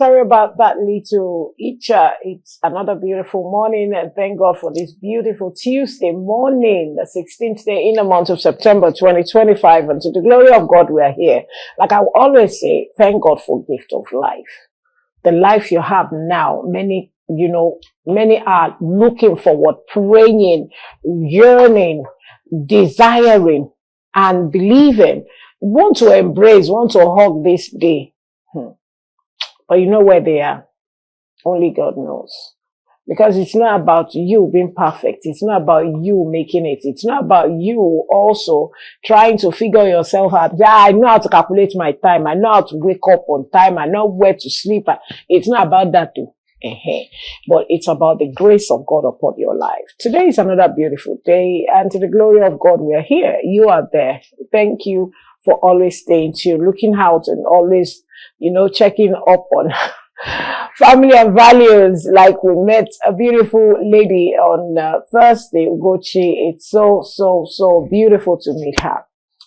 Sorry about that little itcher. It's another beautiful morning, and thank God for this beautiful Tuesday morning, the 16th day in the month of September 2025. And to the glory of God, we are here. Like I always say, thank God for gift of life. The life you have now, many are looking forward, praying, yearning, desiring, and believing, want to embrace, want to hug this day. But you know where they are. Only God knows. Because it's not about you being perfect. It's not about you making it. It's not about you also trying to figure yourself out. Yeah, I know how to calculate my time. I know how to wake up on time. I know where to sleep. It's not about that too. But it's about the grace of God upon your life. Today is another beautiful day, and to the glory of God, we are here. You are there. Thank you for always staying tuned, looking out, and always, checking up on family and values. Like we met a beautiful lady on Thursday, Ugochi. It's so beautiful to meet her.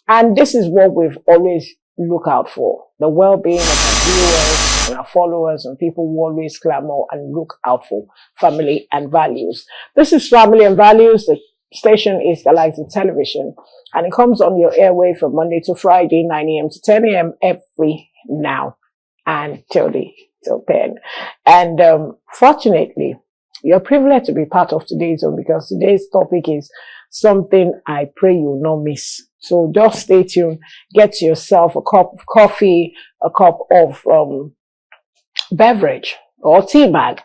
And this is what we've always look out for, the well-being of our viewers and our followers and people who always clamor and look out for family and values. This is Family and Values. The station is Galaxy Television, and it comes on your airway from Monday to Friday, 9 a.m. to 10 a.m. every now and till 10. And fortunately, you're privileged to be part of today's one, because today's topic is something I pray you will not miss. So just stay tuned. Get yourself a cup of coffee, a cup of beverage or tea bag.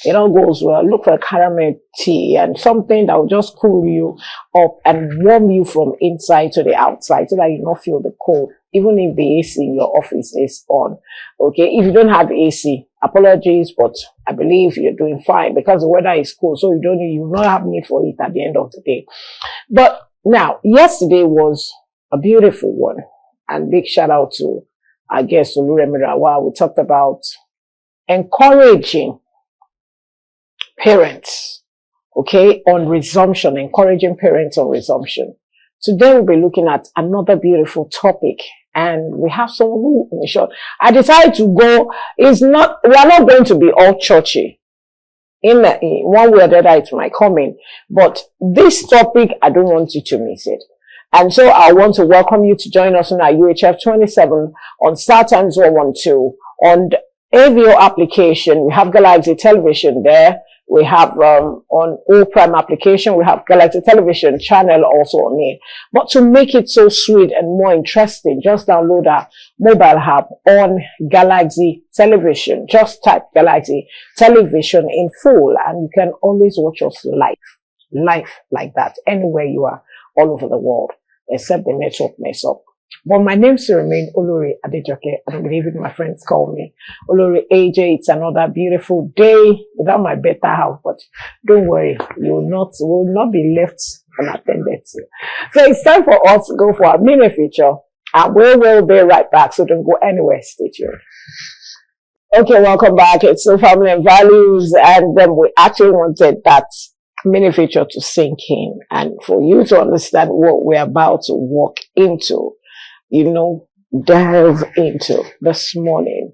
It all goes well. Look for a caramel tea and something that will just cool you up and warm you from inside to the outside, so that you don't feel the cold, even if the AC in your office is on. Okay, if you don't have AC, apologies, but I believe you're doing fine, because the weather is cool, so you not have need for it at the end of the day. But now, yesterday was a beautiful one, and big shout out to our guest Oluremira. While we talked about encouraging parents, on resumption, encouraging parents on resumption. Today we'll be looking at another beautiful topic, and we have someone who, in short, I decided to go. We are not going to be all churchy. In one way or the other, it might come in. But this topic, I don't want you to miss it. And so I want to welcome you to join us on our UHF 27 on StarTimes 112. On the AVO application, we have Galaxy Television there. We have on O Prime application, we have Galaxy Television channel also on it. But to make it so sweet and more interesting, just download our mobile app on Galaxy Television. Just type Galaxy Television in full, and you can always watch us live like that, anywhere you are, all over the world, except the network mess up. But my name still remains Olori Adejoke. I don't believe it, my friends call me Olori AJ. It's another beautiful day without my better half, but don't worry, you will not be left unattended to. So it's time for us to go for our mini feature, and we will be right back. So don't go anywhere. Stay tuned. Okay, welcome back. It's the Family and Values, and then we actually wanted that mini feature to sink in, and for you to understand what we're about to walk into, delve into this morning.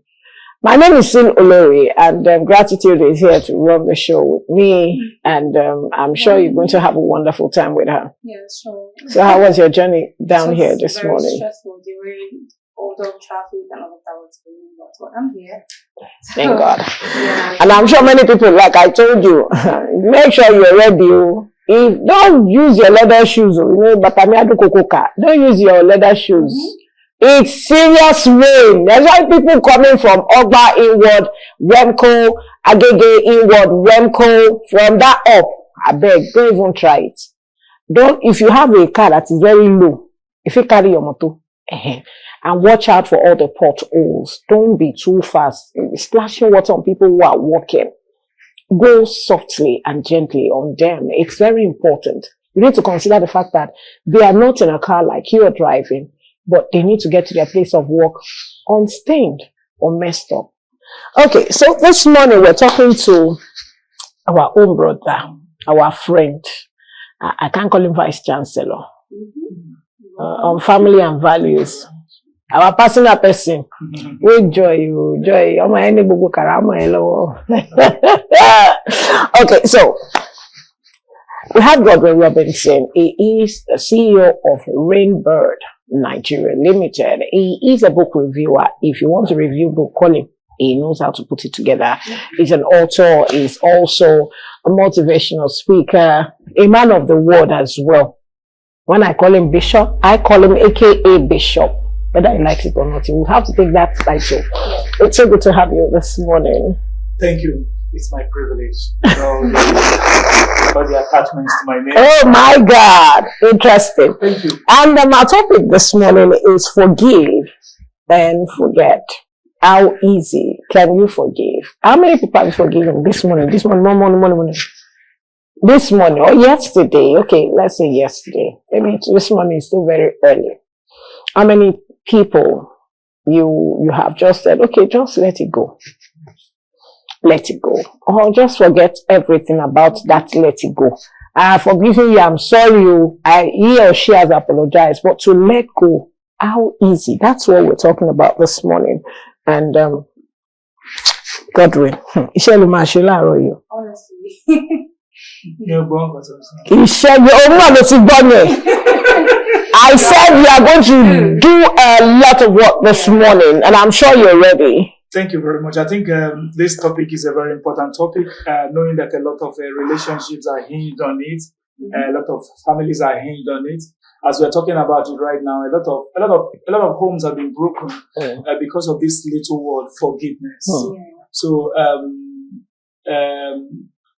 My name is Sin Olori, and Gratitude is here to run the show with me, and I'm sure you're going to have a wonderful time with her. Yeah, sure. So how was your journey down here this morning? Very stressful. The rain, all the traffic and all of that was going on, but I'm here. Thank God. Yeah. And I'm sure many people, like I told you, make sure you're ready. Don't use your leather shoes, but don't use your leather shoes. It's serious rain. That's why people coming from Ogba inward, Remco, Agege inward, Remco, from that up, I beg, don't even try it. If you have a car that is very low, if you carry your motor, and watch out for all the potholes. Don't be too fast. Splashing water on people who are walking. Go softly and gently on them. It's very important. You need to consider the fact that they are not in a car like you are driving, but they need to get to their place of work unstained or messed up. Okay, so this morning we're talking to our own brother, our friend. I can't call him Vice Chancellor. On Family and Values. Our personal person. We joy. Oh my any bubu karama hello. Okay, so we have Godwin Robinson. He is the CEO of Rainbird Nigeria Limited. He is a book reviewer. If you want to review book, call him. He knows how to put it together. He's an author. He's also a motivational speaker, a man of the word as well. When I call him Bishop, I call him AKA Bishop. Whether he likes it or not, he will have to take that title. It's so good to have you this morning. Thank you. It's my privilege. All the attachments to my name. Oh my God. Interesting. Thank you. And our topic this morning is forgive and forget. How easy can you forgive? How many people have you forgiven this morning? This morning. This morning or yesterday? Okay, let's say yesterday. Maybe this morning is still very early. How many people you have just said, okay, just let it go. Let it go. Or just forget everything about that let it go. Forgiving you, I'm sorry, he or she has apologized, but to let go, how easy? That's what we're talking about this morning. And Godwin, Honestly. I said we are going to do a lot of work this morning, and I'm sure you're ready. Thank you very much. I think this topic is a very important topic, knowing that a lot of relationships are hinged on it, a lot of families are hinged on it. As we're talking about it right now, a lot of homes have been broken because of this little word, forgiveness. So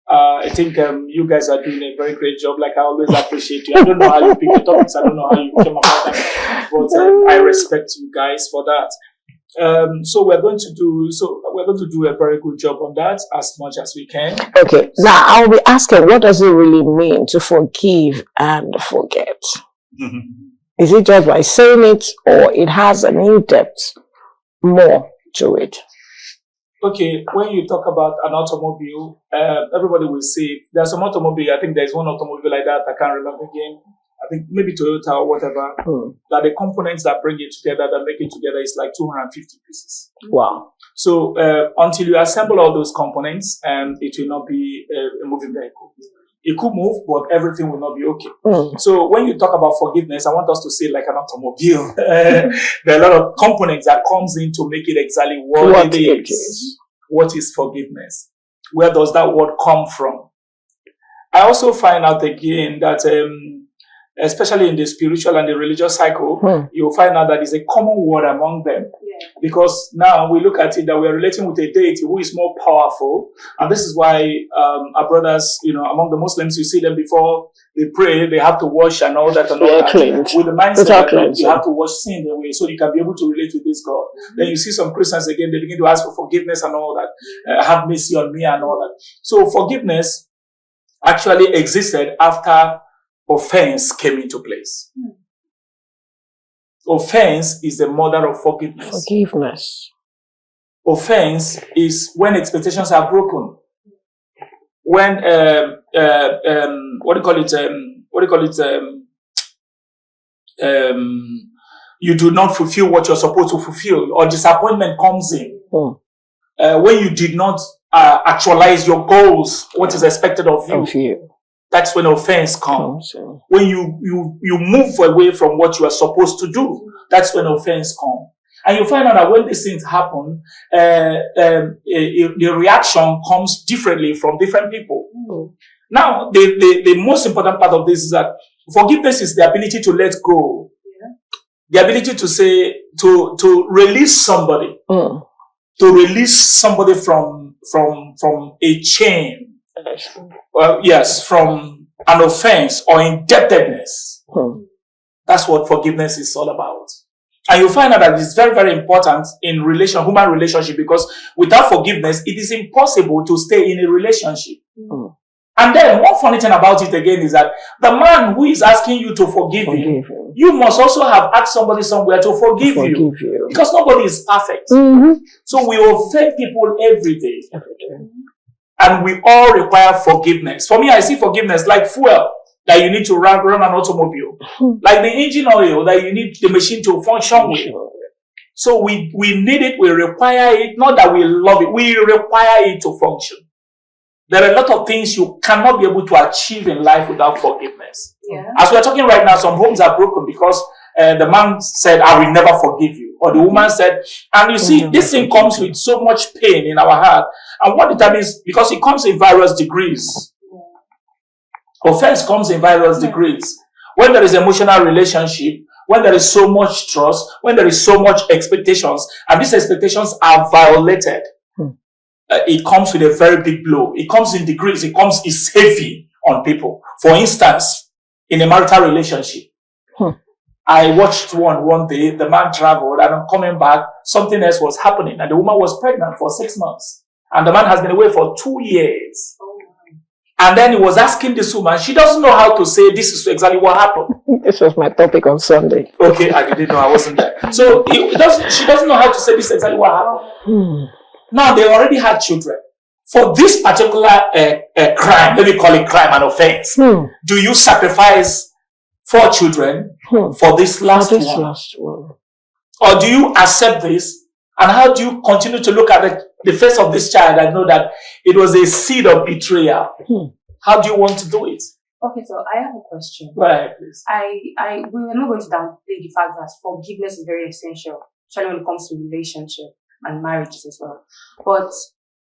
I think you guys are doing a very great job. Like I always appreciate you. I don't know how you pick the topics. I don't know how you came about them, but I respect you guys for that. So we're going to do a very good job on that as much as we can. Okay. Now I'll be asking, what does it really mean to forgive and forget? Is it just by saying it, or it has an in-depth more to it? Okay, when you talk about an automobile, everybody will say there's some automobile. I think there's one automobile like that. I can't remember again. I think maybe Toyota or whatever. That the components that bring it together, that make it together, is like 250 pieces. Wow. So until you assemble all those components, it will not be a moving vehicle. It could move, but everything will not be okay. So when you talk about forgiveness, I want us to say like an automobile. There are a lot of components that comes in to make it exactly what it is. What is forgiveness? Where does that word come from? I also find out again that especially in the spiritual and the religious cycle, you'll find out that there's a common word among them. Because now we look at it that we're relating with a deity who is more powerful. And this is why our brothers, among the Muslims, you see them before they pray, they have to wash and all that and all that. With the mindset that you have to wash sin away so you can be able to relate with this God. Then you see some Christians again, they begin to ask for forgiveness and all that. Have mercy on me and all that. So forgiveness actually existed after offense came into place. Offense is the mother of forgiveness. Offense is when expectations are broken. When you do not fulfill what you're supposed to fulfill, or disappointment comes in. When you did not actualize your goals, what is expected of you. That's when offense comes. When you move away from what you are supposed to do, that's when offense comes. And you find out that when these things happen, the reaction comes differently from different people. Now, the most important part of this is that forgiveness is the ability to let go. The ability to say, to release somebody. To release somebody from a chain. From an offense or indebtedness. That's what forgiveness is all about. And you find out that it's very, very important in human relationship, because without forgiveness, it is impossible to stay in a relationship. And then one funny thing about it again is that the man who is asking you to forgive him, you must also have asked somebody somewhere to forgive you. Because nobody is perfect. So we offend people every day. And we all require forgiveness. For me, I see forgiveness like fuel that you need to run an automobile. Like the engine oil that you need the machine to function with. So we need it, we require it, not that we love it, we require it to function. There are a lot of things you cannot be able to achieve in life without forgiveness. Yeah. As we're talking right now, some homes are broken because the man said, I will never forgive you. Or the woman said, and you see, this thing comes with so much pain in our heart. And what determines, because it comes in various degrees. Offense comes in various degrees. When there is emotional relationship, when there is so much trust, when there is so much expectations, and these expectations are violated, it comes with a very big blow. It comes in degrees. It's heavy on people. For instance, in a marital relationship, I watched one day, the man traveled, and I'm coming back, something else was happening, and the woman was pregnant for 6 months, and the man has been away for 2 years. And then he was asking this woman, she doesn't know how to say this is exactly what happened. This was my topic on Sunday. Okay, I didn't know, I wasn't there. So she doesn't know how to say this is exactly what happened. Now, they already had children. For this particular crime, let me call it crime and offense, do you sacrifice 4 children for this last one? Or do you accept this? And how do you continue to look at the face of this child and know that it was a seed of betrayal? How do you want to do it? Okay, so I have a question. Go ahead, please. We were not going to downplay the fact that forgiveness is very essential, especially when it comes to relationship and marriages as well. But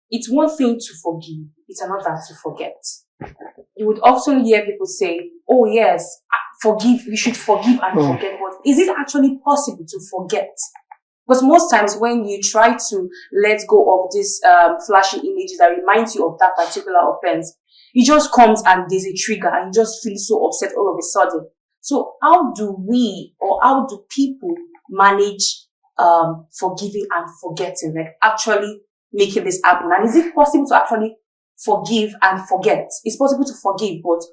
it's one thing to forgive, it's another to forget. You would often hear people say, oh yes, forgive, we should forgive and forget. But is it actually possible to forget? Because most times when you try to let go of these flashy images that reminds you of that particular offense, it just comes and there's a trigger and you just feel so upset all of a sudden. So how do we, or how do people manage forgiving and forgetting, like actually making this happen? And is it possible to actually forgive and forget? It's possible to forgive, but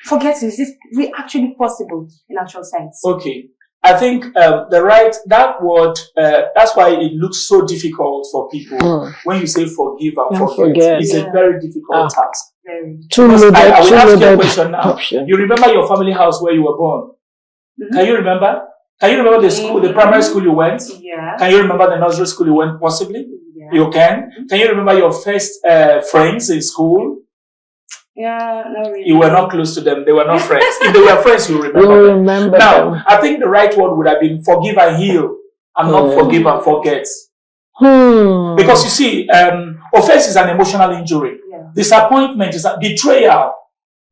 forgetting, is this really actually possible in actual sense? Okay. I think that word, that's why it looks so difficult for people. When you say forgive and forget, it's a very difficult task. I will ask you a question now. You remember your family house where you were born? Can you remember? Can you remember the school, the primary school you went? Yeah. Can you remember the nursery school you went, possibly? Yeah. You can? Can you remember your first friends in school? Yeah, not really. You were not close to them. They were not friends. If they were friends, you remember. Now, them. I think the right word would have been forgive and heal, and not forgive and forget. Because you see, offense is an emotional injury. Yeah. Disappointment is a betrayal.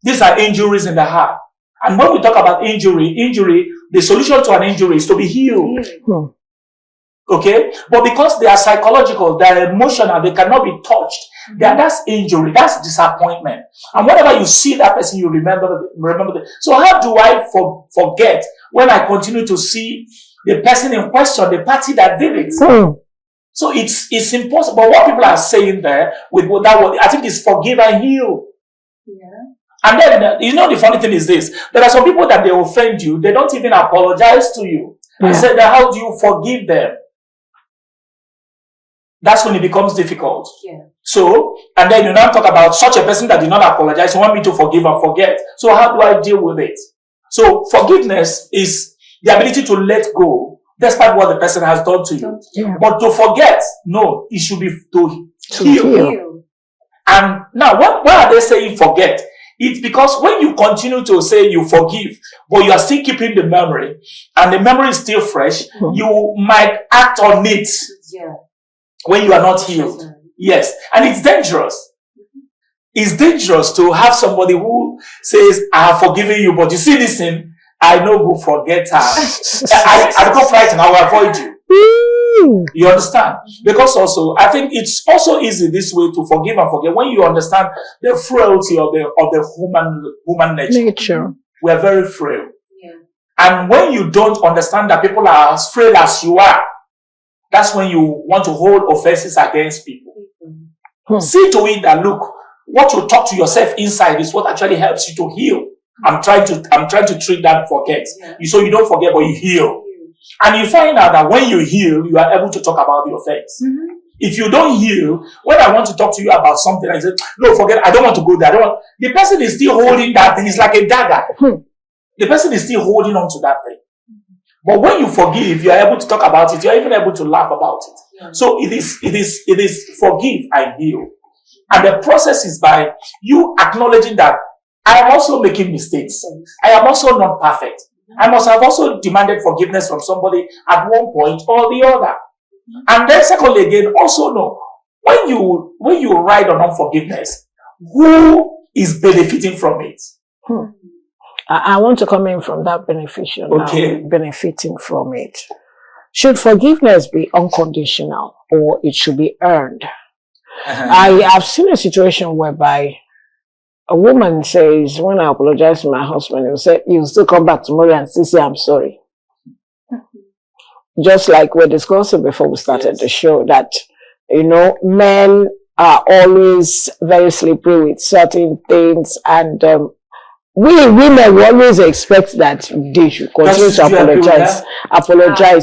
These are injuries in the heart. And when we talk about injury, the solution to an injury is to be healed. Okay? But because they are psychological, they are emotional, they cannot be touched. That's injury, that's disappointment. And whenever you see that person, you remember them. So how do I forget when I continue to see the person in question, the party that did it? So it's impossible. But what people are saying there with that word, I think it's forgive and heal. Yeah. And then, the funny thing is this. There are some people that they offend you, they don't even apologize to you. And say that, how do you forgive them? That's when it becomes difficult. Yeah. So, and then you now talk about such a person that did not apologize. You want me to forgive and forget. So how do I deal with it? So forgiveness is the ability to let go despite what the person has done to you. Yeah. But to forget, no, it should be to heal. And now, why are they saying forget? It's because when you continue to say you forgive, but you are still keeping the memory, and the memory is still fresh, you might act on it. Yeah. When you are not healed. Yes. And it's dangerous. It's dangerous to have somebody who says, I have forgiven you, but you see this thing, I know who forget her. I become frightened, I will avoid you. You understand? Because also, I think it's also easy this way to forgive and forget when you understand the frailty of the human nature. We are very frail. Yeah. And when you don't understand that people are as frail as you are, that's when you want to hold offenses against people. See to it that, look, what you talk to yourself inside is what actually helps you to heal. I'm trying to treat that forget. Yeah. So you don't forget, but you heal. And you find out that when you heal, you are able to talk about the offense. If you don't heal, when I want to talk to you about something, I say, no, forget, I don't want to go there. The person is still holding that thing. It's like a dagger. The person is still holding on to that thing. But when you forgive, you are able to talk about it. You are even able to laugh about it. Yeah. So it is forgive and heal. And the process is by you acknowledging that I am also making mistakes. I am also not perfect. I must have also demanded forgiveness from somebody at one point or the other. And then secondly again, also know, when you ride on unforgiveness, who is benefiting from it? I want to come in from that beneficial. Okay. Benefiting from it. Should forgiveness be unconditional or it should be earned? I have seen a situation whereby a woman says, when I apologize to my husband, he'll say, you'll still come back tomorrow and still say, I'm sorry. Just like we're discussing before we started the show, that, men are always very slippery with certain things, and we women will always expect that they should continue to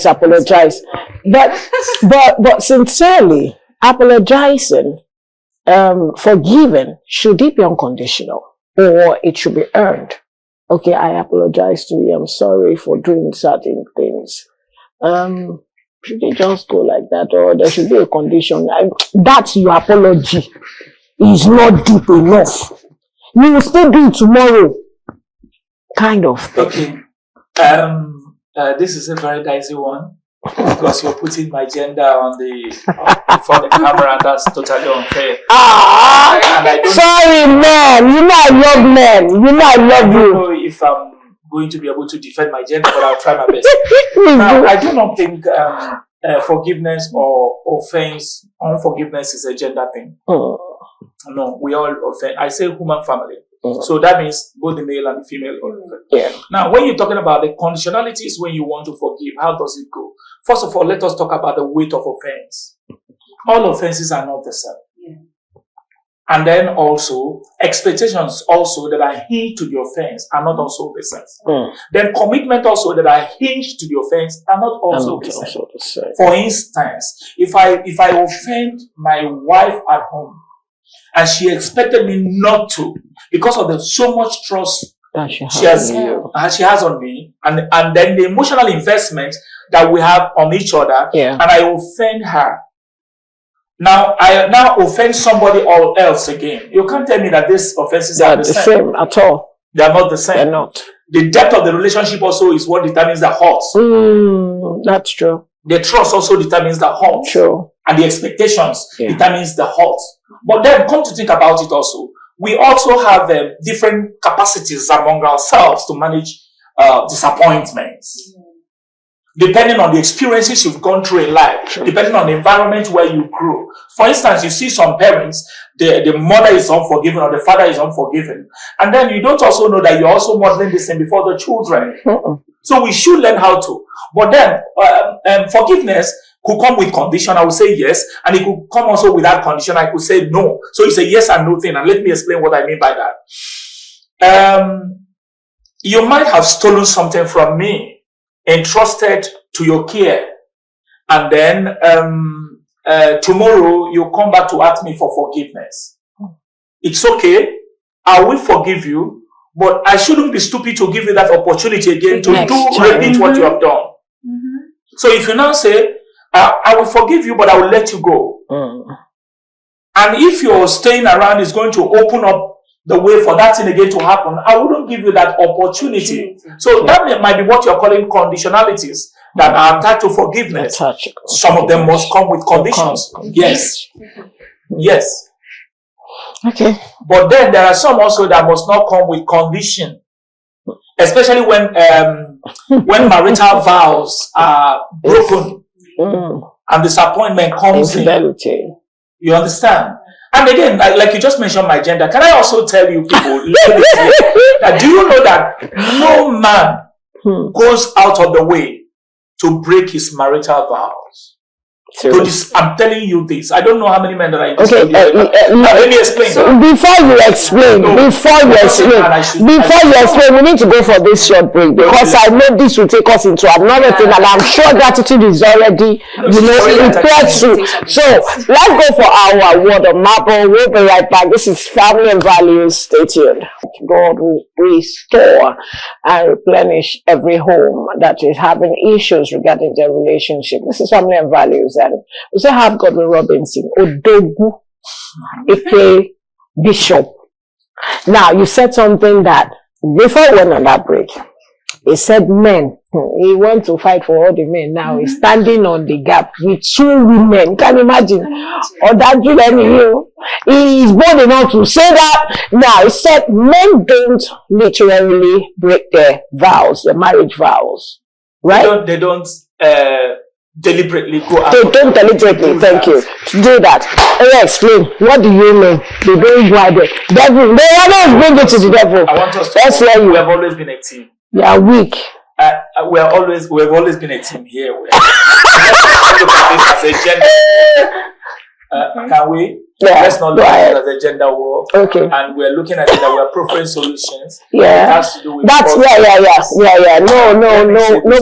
apologize. But sincerely, apologizing, forgiving, should it be unconditional or it should be earned? Okay, I apologize to you. I'm sorry for doing certain things. Should it just go like that, or there should be a condition? That's your apology is not deep enough. You will still do it tomorrow. Kind of thing. Okay. This is a very dicey one because you're putting my gender on before the camera, and that's totally unfair. Sorry, man. You know I love men. You know I love you. I don't know if I'm going to be able to defend my gender, but I'll try my best. Now, I do not think forgiveness or unforgiveness is a gender thing. No, we all offend. I say human family. So that means both the male and the female. Yeah. Now, when you're talking about the conditionalities when you want to forgive, how does it go? First of all, let us talk about the weight of offense. All offenses are not the same. Yeah. And then also, expectations also that are hinged to the offense are not also the same. Then commitment also that are hinged to the offense are not also the same. For instance, if I offend my wife at home, and she expected me not to, because of the so much trust she has on me, and then the emotional investment that we have on each other, and I offend her. Now I offend somebody else again. You can't tell me that these offenses are the same at all. They are not the same. They're not. The depth of the relationship also is what determines the hurt. That's true. The trust also determines the hurt. True. And the expectations determines the hurt. But then come to think about it also, we also have different capacities among ourselves to manage disappointments. Depending on the experiences you've gone through in life, depending on the environment where you grew. For instance, you see some parents, the mother is unforgiving or the father is unforgiving. And then you don't also know that you're also modeling the same before the children. So we should learn how to. But then forgiveness could come with condition. I would say yes. And it could come also without condition. I could say no. So it's a yes and no thing. And let me explain what I mean by that. You might have stolen something from me, entrusted to your care, and then tomorrow you come back to ask me for forgiveness. It's okay. I will forgive you, but I shouldn't be stupid to give you that opportunity again to repeat what you have done. So if you now say, I will forgive you, but I will let you go. And if your staying around is going to open up the way for that thing again to happen, I wouldn't give you that opportunity. So that might be what you're calling conditionalities that are attached to forgiveness. Some of them must come with conditions. Yes. Yes. Okay. But then there are some also that must not come with condition. Especially when marital vows are broken and disappointment comes in. You understand? And again, like you just mentioned my gender, can I also tell you people, that do you know that no man goes out of the way to break his marital vows? I'm telling you this. I don't know how many men that I just okay. let me explain. Before you explain, we need to go for this short break because I know this will take us into another thing, and I'm sure gratitude is already, prepared to. So let's go for our word of marble. We'll be right back. This is Family and Values. Stay tuned. God will restore and replenish every home that is having issues regarding their relationship. This is Family and Values, and we still have Godwin Robinson, Odogu, aka Bishop. Now, you said something that before we went on that break, he said men. He wants to fight for all the men. Now he's standing on the gap with 2 women. Can you imagine? Or that he is bold enough to say that. Now he said men don't literally break their vows, their marriage vows, right? They don't deliberately go out. They don't deliberately, thank you, do that. Explain. What do you mean? They don't go there. Devil. They always bring it to the devil. I want us to. That's where we have always been a team. You are weak. We have always been a team here. Look at this as a gender. Can we? Yeah. Let's not look at it as a gender war. Okay. And we're looking at it that we're preferring solutions. Yeah. It has to do with that's yeah. No,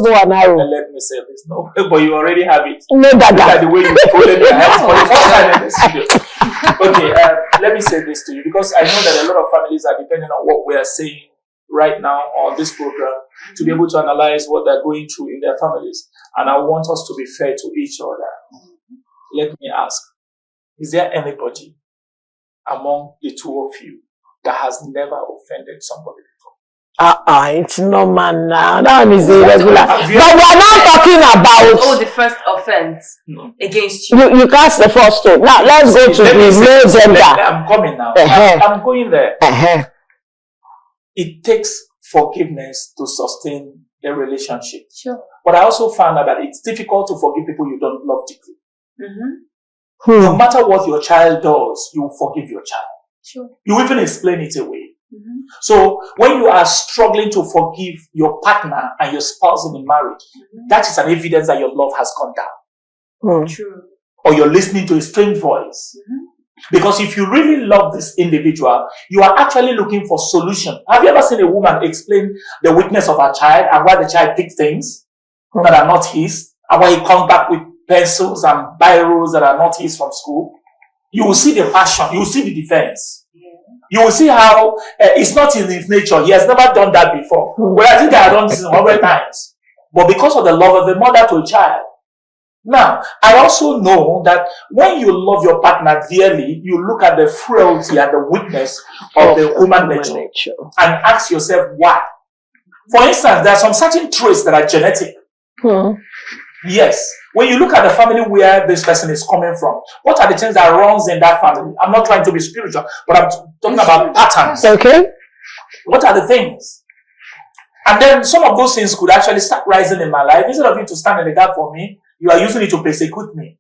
go on arrow. Let me say this. No, but you already have it. No, Look at the way you folded your hands for the first time in this studio. Okay, let me say this to you because I know that a lot of families are depending on what we are saying right now on this program to be able to analyze what they're going through in their families. And I want us to be fair to each other. Let me ask, is there anybody among the two of you that has never offended somebody before? It's normal now. That one is irregular. But we're not talking about the first offense against you. You cast the first stone. Now let's go to the male gender. I'm coming now. I'm going there. It takes forgiveness to sustain a relationship. Sure. But I also found out that it's difficult to forgive people you don't love deeply. No matter what your child does, you forgive your child. Sure. You even explain it away. So when you are struggling to forgive your partner and your spouse in a marriage, that is an evidence that your love has gone down. True. Or you're listening to a strange voice. Because if you really love this individual, you are actually looking for solution. Have you ever seen a woman explain the weakness of her child and why the child picks things that are not his, and why he comes back with pencils and biros that are not his from school? You will see the passion. You will see the defense. You will see how it's not in his nature. He has never done that before. Well, I think I have done this 100 times. But because of the love of the mother to a child. Now, I also know that when you love your partner dearly, you look at the frailty and the weakness of the human nature and ask yourself why. For instance, there are some certain traits that are genetic. Yes. When you look at the family where this person is coming from, what are the things that runs in that family? I'm not trying to be spiritual, but I'm talking about patterns. Okay. What are the things? And then some of those things could actually start rising in my life. Instead of you to stand in the gap for me, you are using it to persecute me.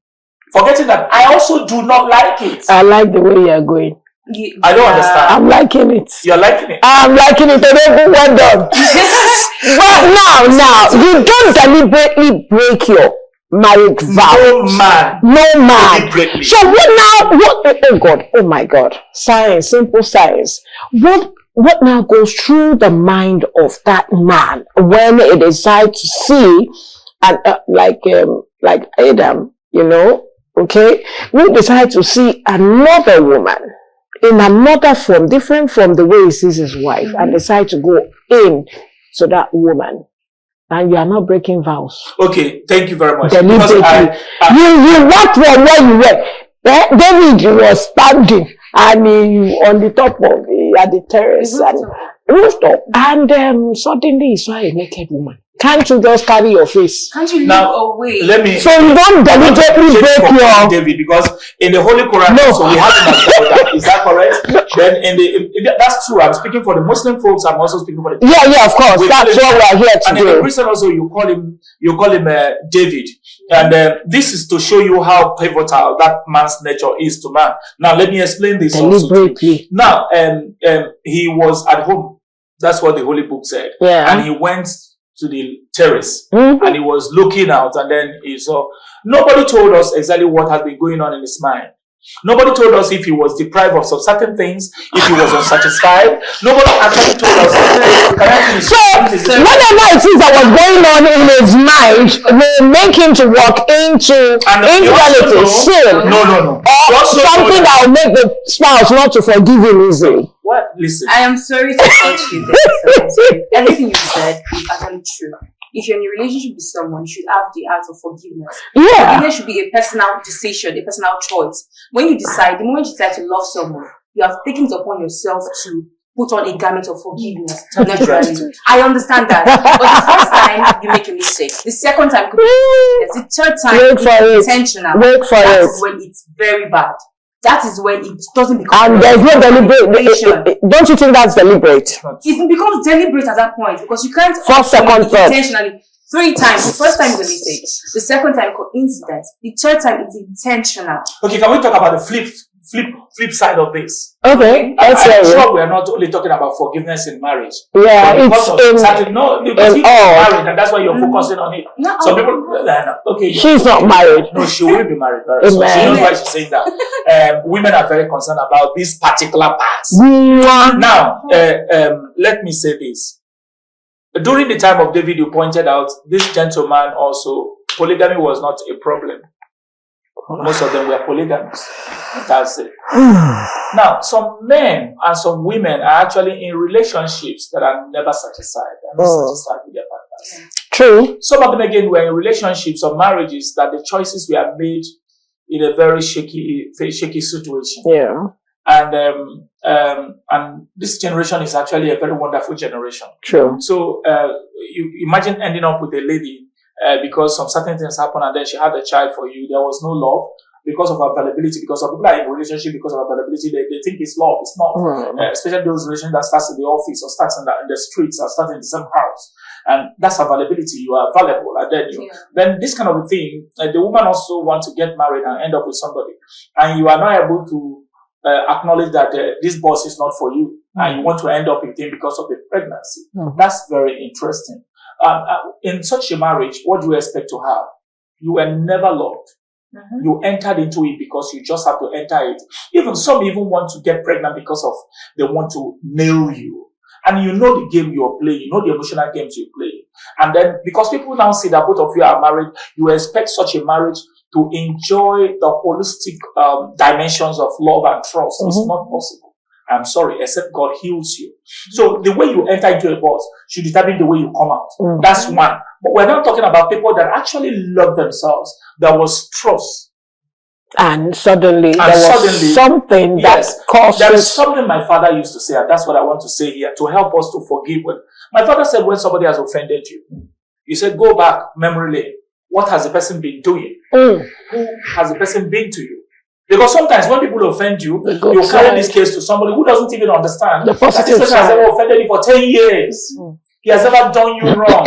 Forgetting that I also do not like it. I like the way you are going. I don't understand. I'm liking it. You're liking it? I'm liking it. Well done. But now, you don't deliberately break your marriage vow. No man. Deliberately. So oh my God. Science, simple science. What now goes through the mind of that man when he decides to see, and like Adam, okay, we decide to see another woman in another form, different from the way he sees his wife, and decide to go in to that woman. And you are not breaking vows. Okay, thank you very much. Deliberately. You walked from where you were. David was standing and he on the top of at the terrace and rooftop, and suddenly he saw a naked woman. Can't you just carry your face? Can't you look away? Let me. So you don't deliberately break your David, because in the Holy Quran, so we have him as God. Is that correct? Then that's true. I'm speaking for the Muslim folks. I'm also speaking for the yeah, of course. That's what we're here to and do. And in the Christian also, you call him David, and this is to show you how pivotal that man's nature is to man. Now, let me explain this deliberately. Also to you. Now, he was at home. That's what the Holy Book said. Yeah. And he went to the terrace and he was looking out, and then he saw Nobody told us exactly what has been going on in his mind. Nobody told us if he was deprived of some certain things, if he was unsatisfied. Nobody actually told us. So, whatever it is that was going on in his mind will make him to walk into infidelity, sin, or something that will make the spouse not to forgive him easily. What? Listen. I am sorry to touch you there. Everything you said is actually true. If you're in a relationship with someone, you should have the art of forgiveness. Yeah. Forgiveness should be a personal decision, a personal choice. When you decide, the moment you decide to love someone, you have taken it upon yourself to put on a garment of forgiveness naturally. I understand that. But the first time, you make a mistake. The second time, could be the third time, it's intentional. That is when it's very bad. That is when it doesn't become. And there's no deliberate. Don't you think that's deliberate? It becomes deliberate at that point because you can't. First, second, third. Intentionally. 3 times. The first time is a mistake. The second time, coincidence. The third time, it's intentional. Okay, can we talk about the flip side of this? Okay, I'm sure we are not only talking about forgiveness in marriage. Yeah, it's because you're married, and that's why you're focusing on it. No, some people, okay, she's not married. No, she will be married. So she knows why she's saying that. Women are very concerned about these particular parts. Now, let me say this. During the time of David, you pointed out this gentleman also, polygamy was not a problem. Most of them were polygamous. That's it. Now, some men and some women are actually in relationships that are never satisfied. They're not satisfied with their partners. True. Some of them, again, were in relationships or marriages that the choices were made in a very shaky situation. Yeah. And this generation is actually a very wonderful generation. True. So, you imagine ending up with a lady because some certain things happen and then she had a child for you. There was no love because of availability, because some people are in a relationship because of availability. They think it's love. It's not. Especially those relations that starts in the office or starts in the streets or starts in the same house. And that's availability. You are available. And then this kind of a thing, the woman also wants to get married and end up with somebody. And you are not able to acknowledge that this boss is not for you. And you want to end up with him because of the pregnancy. That's very interesting. In such a marriage, what do you expect to have? You were never loved. You entered into it because you just have to enter it. Even some want to get pregnant because of they want to nail you. And you know the game you're playing, you know the emotional games you play. And then because people now see that both of you are married, you expect such a marriage to enjoy the holistic dimensions of love and trust. It's not possible. I'm sorry, except God heals you. So the way you enter into a box should determine the way you come out. That's one. But we're not talking about people that actually love themselves. There was trust. And suddenly there was something that caused. There is something my father used to say, and that's what I want to say here to help us to forgive. My father said when somebody has offended you, he said, go back memory lane. What has the person been doing? Who has the person been to you? Because sometimes when people offend you, you carry this case to somebody who doesn't even understand that this person has ever offended you for 10 years. He has never done you wrong.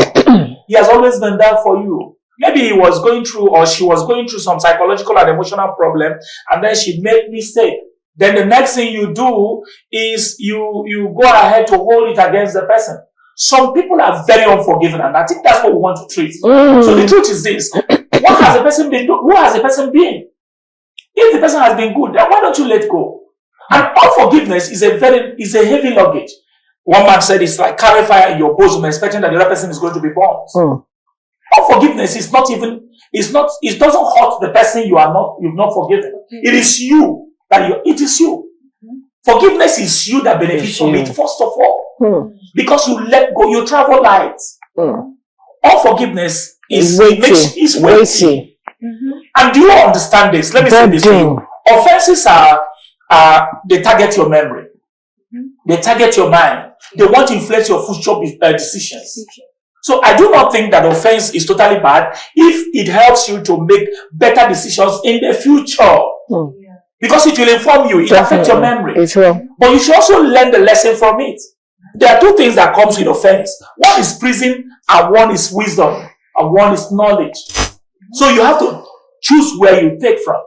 He has always been there for you. Maybe he was going through or she was going through some psychological and emotional problem and then she made mistake. Then the next thing you do is you go ahead to hold it against the person. Some people are very unforgiving and I think that's what we want to treat. So the truth is this. What has the person been doing? Who has the person been? If the person has been good, then why don't you let go? And unforgiveness is a heavy luggage. One man said it's like carry fire in your bosom, expecting that the other person is going to be burnt. Unforgiveness is not even, it doesn't hurt the person you've not forgiven. It is you it is you. Forgiveness is you that benefits from it, first of all. Because you let go, you travel light. Unforgiveness is weighty. And do you understand this? Let me say this to you. Offenses they target your memory. They target your mind. They want to influence your future decisions. So I do not think that offense is totally bad if it helps you to make better decisions in the future. Because it will inform you, it affects your memory. But you should also learn the lesson from it. There are two things that comes with offense. One is prison and one is wisdom and one is knowledge. So you have to choose where you take from.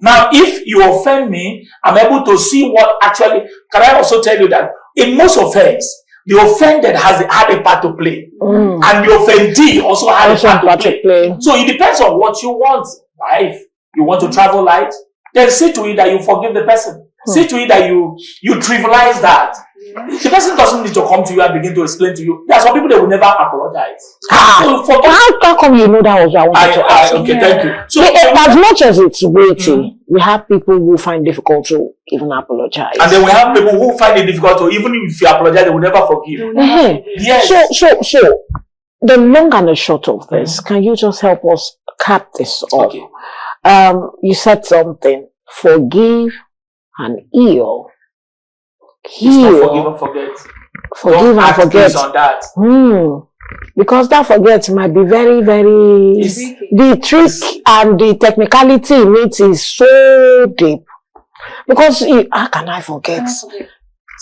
Now, if you offend me, I'm able to see what actually, can I also tell you that in most offense, the offended had a part to play. And the offendee also had a part to play. So it depends on what you want. Life. You want to travel light? Then see to it that you forgive the person. See to it that you trivialize that. The person doesn't need to come to you and begin to explain to you. There are some people that will never apologize. So how come you know that was what I wanted to ask? Okay, thank you. So as much as it's weighty, we have people who find it difficult to even apologize. And then we have people who find it difficult to, even if you apologize, they will never forgive. Yes. So the long and the short of this, can you just help us cap this off? Okay. You said something. Forgive and heal. Forgive and forget. Forgive and forget. On that. Because that forget might be very, very... The trick and the technicality in it is so deep. Because how can I forget?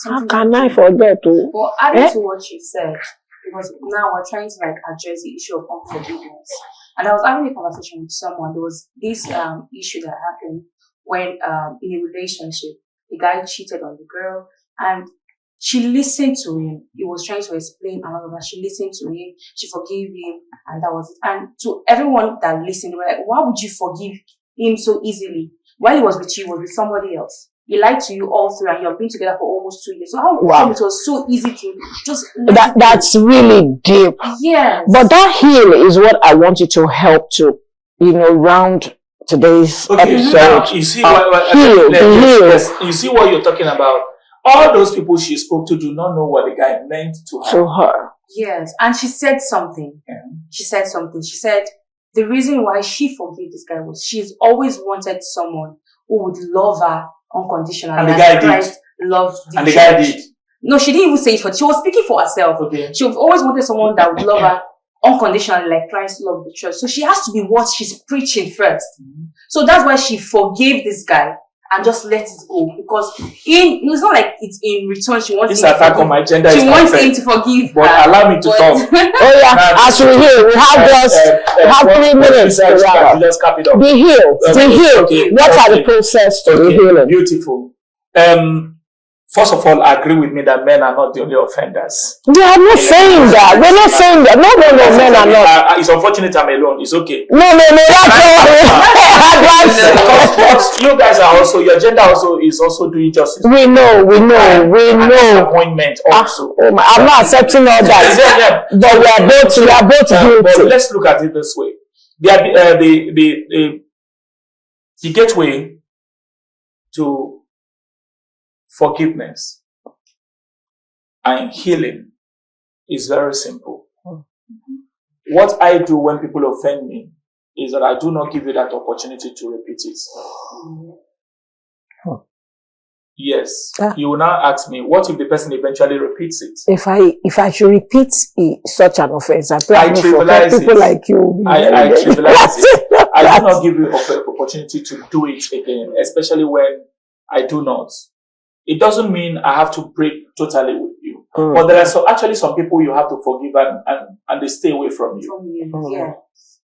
How can I forget? Well, adding to what you said, because now we're trying to address the issue of unforgiveness. And I was having a conversation with someone. There was this issue that happened when in a relationship, the guy cheated on the girl, and she listened to him. He was trying to explain and all of that. She listened to him. She forgave him, and that was it. And to everyone that listened, they were like, "Why would you forgive him so easily? While he was with you, he was with somebody else. He lied to you all through, and you have been together for almost 2 years. So how come it was so easy to just that's really deep. Yes. But that heal is what I want you to help to, round today's episode. Now, you see you see what you're talking about. All those people she spoke to do not know what the guy meant to her. Yes, and she said something. She said the reason why she forgave this guy was she's always wanted someone who would love her unconditionally. And the guy Christ loved the And the church. guy did. No, she didn't even say it for. She was speaking for herself. Okay. She always wanted someone that would love her unconditionally, like Christ loved the church. So she has to be what she's preaching first. So that's why she forgave this guy and just let it go, because it's not like it's in return she wants. This attack on my gender. She wants him to forgive. But allow me to talk. As we heal, we have 3 minutes to wrap. Just cap it up. Be healed. What are the process to be healing? Beautiful. First of all, agree with me that men are not the only offenders. We are not saying that. We're not saying that. No, men are not. It's unfortunate I'm alone. It's okay. No, that's Because you guys are also, your gender also is also doing justice. We know. Disappointment also. I'm not accepting all that. But we are both guilty. But let's look at it this way. The gateway to forgiveness and healing is very simple. What I do when people offend me is that I do not give you that opportunity to repeat it. Yes. You will now ask me, what if the person eventually repeats it? If I should repeat such an offense, I trivialize people it. like you. I trivialize it. I do not give you an opportunity to do it again, especially when I do not. It doesn't mean I have to break totally with you. But there are actually some people you have to forgive and they stay away from you.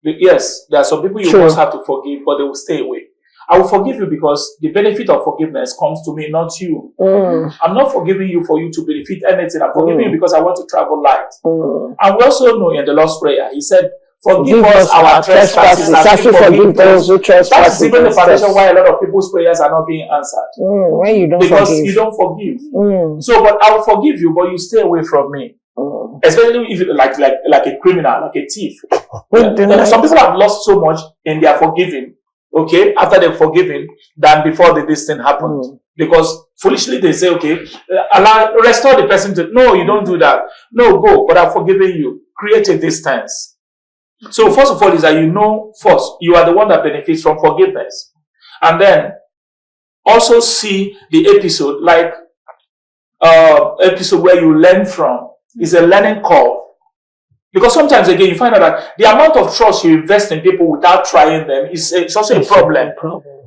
Yes, there are some people you must have to forgive, but they will stay away. I will forgive you because the benefit of forgiveness comes to me, not you. I'm not forgiving you for you to benefit anything. I'm forgiving you because I want to travel light. And we also know in the Lord's Prayer, He said, forgive us our trespasses as we forgive those who trespass. That's even the foundation why a lot of people's prayers are not being answered. When you don't because forgive. you don't forgive. So, but I will forgive you, but you stay away from me. Especially if you like a criminal, like a thief. Some people have lost so much in their forgiving, okay, after they've forgiven, than before this thing happened. Because foolishly they say, okay, restore the person to, no, you don't do that. No, go, but I've forgiven you. Create a distance. So first of all is that first, you are the one that benefits from forgiveness. And then also see the episode like episode where you learn from. Is a learning curve. Because sometimes again you find out that the amount of trust you invest in people without trying them it's also a problem.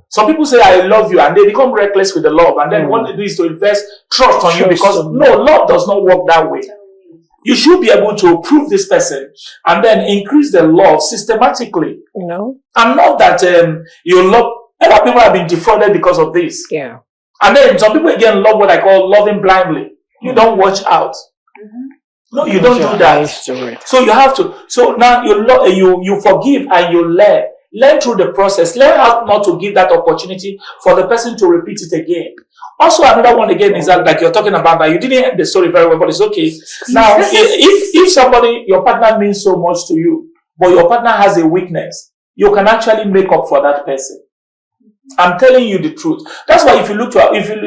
Some people say I love you and they become reckless with the love, and then what they do is to invest trust on you, because love does not work that way. You should be able to prove this person and then increase the love systematically. And not that you love. Other people have been defrauded because of this. And then some people again love what I call loving blindly. You don't watch out. No, you don't do that. So you have to. So now you forgive and you learn. Learn through the process. Learn how not to give that opportunity for the person to repeat it again. Also, another one again is that, like you're talking about, that you didn't end the story very well, but it's okay. Now, if somebody, your partner means so much to you, but your partner has a weakness, you can actually make up for that person. I'm telling you the truth. That's why if you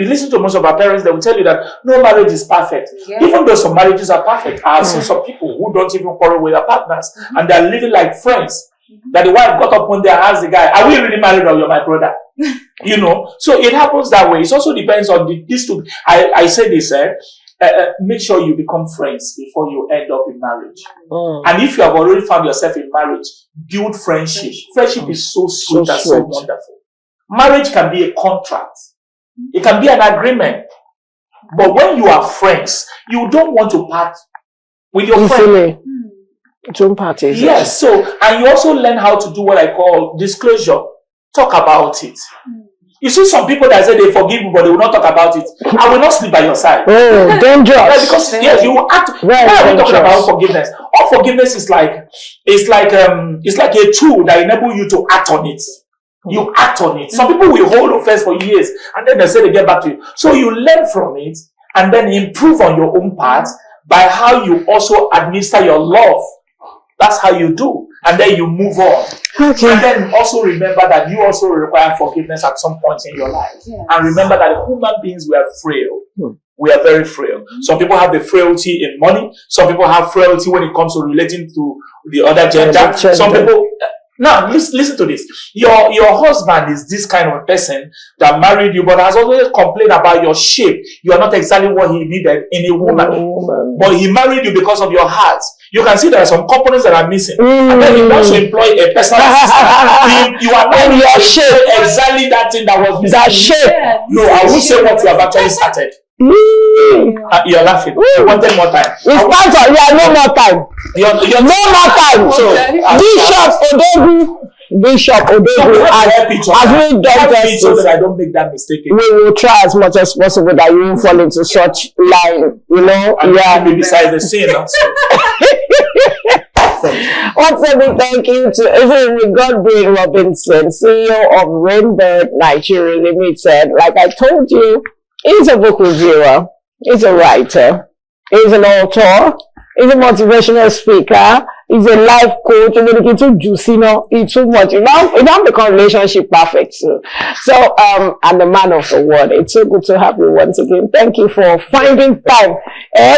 listen to most of our parents, they will tell you that no marriage is perfect. Yeah. Even though some marriages are perfect, I've seen some people who don't even quarrel with their partners, and they're living like friends. That the wife got up one day and asked the guy, "Are we really married or you're my brother?" You know, so it happens that way. It also depends on these two. I say this, make sure you become friends before you end up in marriage. And if you have already found yourself in marriage, build friendship. Friendship is so sweet and so wonderful. Marriage can be a contract. It can be an agreement. But when you are friends, you don't want to part with your friend. Two parties. Yes, so, and you also learn how to do what I call disclosure. Talk about it. You see some people that say they forgive you, but they will not talk about it. I will not sleep by your side. Oh, dangerous. Yeah, because yes, you will act. Why are we talking about forgiveness? All forgiveness is like a tool that enables you to act on it. You act on it. Some people will hold offense for years, and then they say they get back to you. So you learn from it, and then improve on your own part by how you also administer your love. That's how you do. And then you move on. Okay. And then also remember that you also require forgiveness at some point in your life. Yes. And remember that human beings, we are frail. We are very frail. Some people have the frailty in money. Some people have frailty when it comes to relating to the other gender. Some people... Now, listen to this. Your husband is this kind of a person that married you, but has always complained about your shape. You are not exactly what he needed in a woman. But he married you because of your heart. You can see there are some components that are missing. And then he wants to employ a personal assistant. You are not your shape. Exactly that thing that was missing. That shape. No, I will say what you have actually started. You're laughing. You wanted more time. It's time for no more time. No more time. So Bishop Odegu, as we done justice, so that I don't make that mistake. We will try as much as possible that you won't fall into such line. You know, and besides the scene. Once again, thank you to Godwin Robinson, CEO of Rainbird Nigeria Limited. Like I told you, he's a book reviewer, he's a writer, he's an author, he's a motivational speaker, he's a life coach. It's too juicy, it's too much. It don't become relationship perfect. So, I'm the man of the word. It's so good to have you once again. Thank you for finding time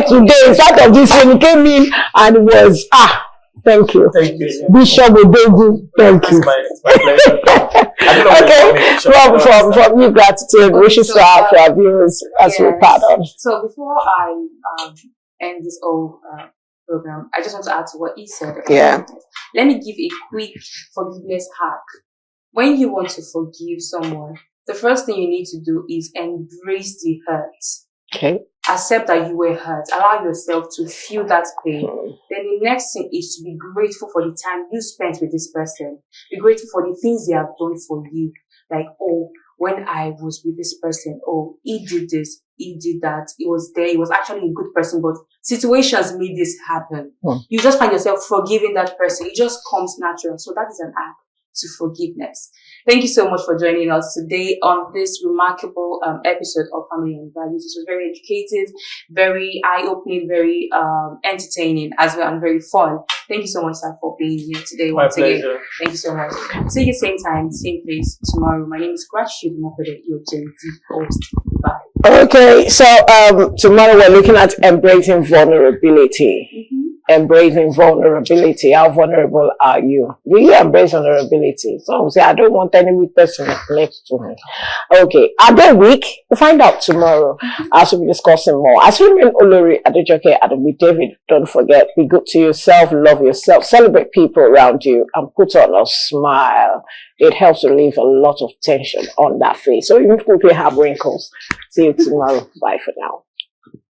today. In fact of this, when you came in and it was thank you. Thank you. Bishop Odegu, thank you. It's my pleasure. Okay, from you, gratitude. Wishes to our viewers as we part on. So before I end this whole program, I just want to add to what he said. Let me give a quick forgiveness hack. When you want to forgive someone, the first thing you need to do is embrace the hurt. Okay. Accept that you were hurt. Allow yourself to feel that pain. Then the next thing is to be grateful for the time you spent with this person. Be grateful for the things they have done for you. Like, when I was with this person, he did this, he did that, he was there, he was actually a good person, but situations made this happen. You just find yourself forgiving that person. It just comes natural. So that is an act to forgiveness. Thank you so much for joining us today on this remarkable episode of Family and Values. This was very educative, very eye-opening, very entertaining as well, and very fun. Thank you so much, sir, for being here today. My pleasure. Again. Thank you so much. See you same time, same place tomorrow. My name is Rashid Mokode, your Gen Z host. Bye. Okay, so tomorrow we're looking at embracing vulnerability. Embracing vulnerability. How vulnerable are you? Do you embrace vulnerability? Some say, I don't want any weak person next to me. Okay, are they weak? We'll find out tomorrow as we'll be discussing more. As we remain Olori Adejoke and with David, don't forget, be good to yourself, love yourself, celebrate people around you, and put on a smile. It helps to relieve a lot of tension on that face. So even if you have wrinkles, see you tomorrow. Bye for now.